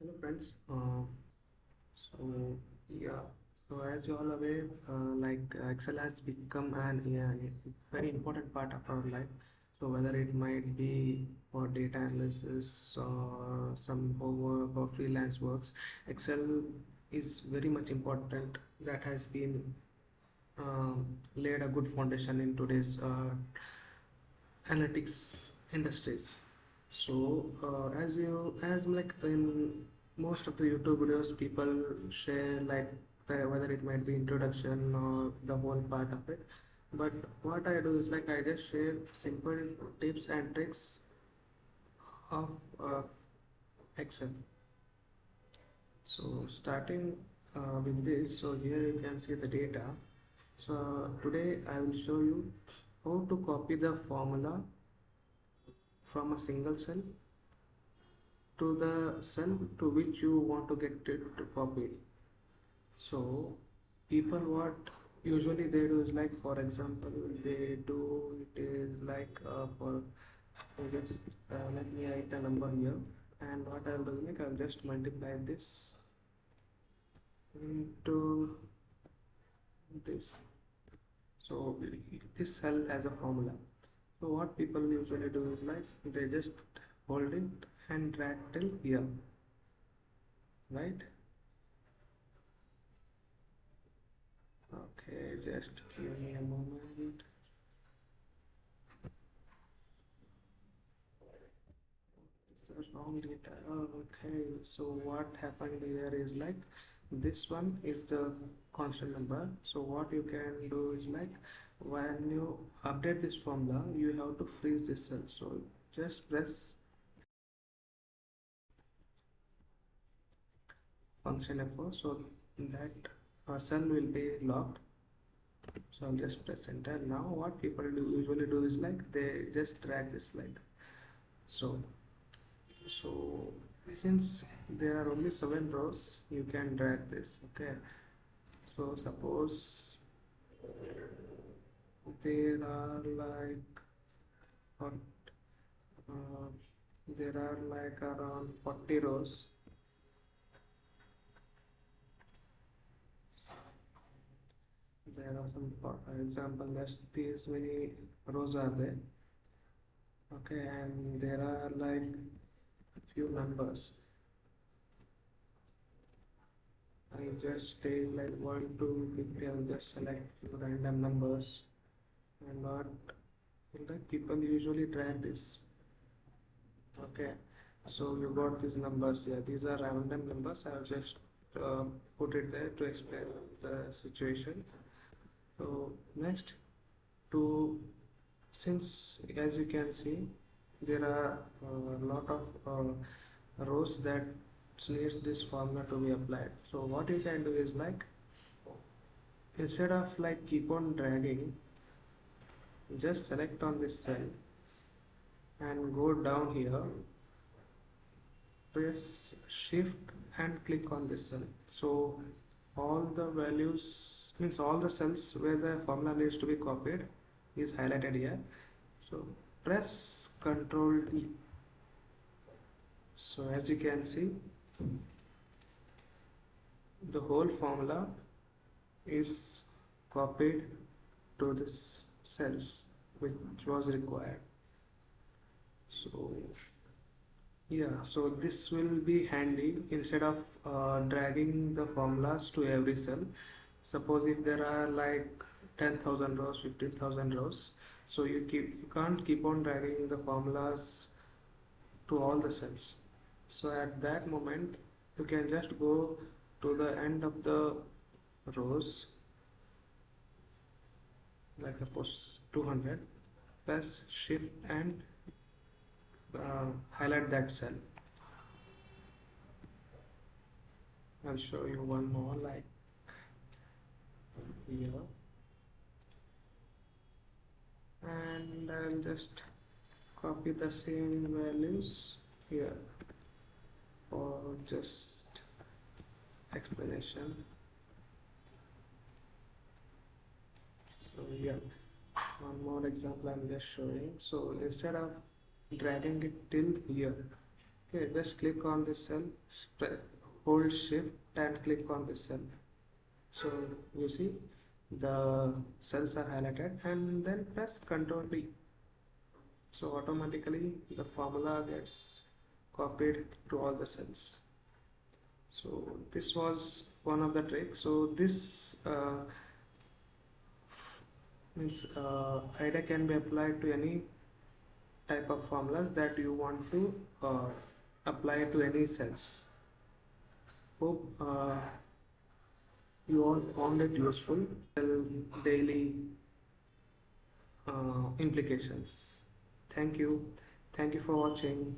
Hello friends. So yeah, so as you all aware, Excel has become an very important part of our life. So whether it might be for data analysis or some homework or freelance works, Excel is very much important. That has been laid a good foundation in today's analytics industries. So as like in most of the YouTube videos, people share whether it might be introduction or the whole part of it. But what I do is like I just share simple tips and tricks of Excel. So starting with this, so here you can see the data. So today I will show you how to copy the formula from a single cell to the cell to which you want to get it copied. So people what usually they do is like, for example, they do it is like just let me write a number here, and what I'll do is like I'll just multiply this into this. So this cell has a formula. So what people usually do is like they just hold it and drag till here, right? Okay, just give me a moment. It's the wrong data. Okay, so what happened here is like this one is the constant number. So what you can do is like when you update this formula, you have to freeze this cell. So just press function F4 so that our cell will be locked. So I'll just press enter. Now what people usually do is like they just drag this like so. So since there are only 7 rows, you can drag this. Okay. So suppose there are what, uh, there are like around 40 rows. There are some, for example, just these many rows are there. Okay, and there are like few numbers. I just take like 1, 2, 50. I'll just select few random numbers, and what like people usually drag this. Okay, so you got these numbers here. These are random numbers. I'll just uh, put it there to explain the situation. So next, to since as you can see, there are a lot of rows that needs this formula to be applied. So what you can do is like instead of like keep on dragging, just select on this cell and go down here, press shift and click on this cell. So all the values means all the cells where the formula needs to be copied is highlighted here. So press Ctrl D. So as you can see, the whole formula is copied to this cells which was required. So yeah, so this will be handy instead of dragging the formulas to every cell. Suppose if there are like 10,000 rows, 15,000 rows, so you can't keep on dragging the formulas to all the cells. So at that moment, you can just go to the end of the rows, like suppose 200, press shift and highlight that cell. I'll show you one more like here, and I'll just copy the same values here for just explanation. So yeah, one more example I'm just showing. So instead of dragging it till here, Okay, just click on this cell, hold shift and click on this cell. So you see the cells are highlighted, and then press Ctrl D. So automatically the formula gets copied to all the cells. So this was one of the tricks. So this means IDEA can be applied to any type of formulas that you want to apply to any cells. Hope you all found it useful. Daily implications. Thank you. Thank you for watching.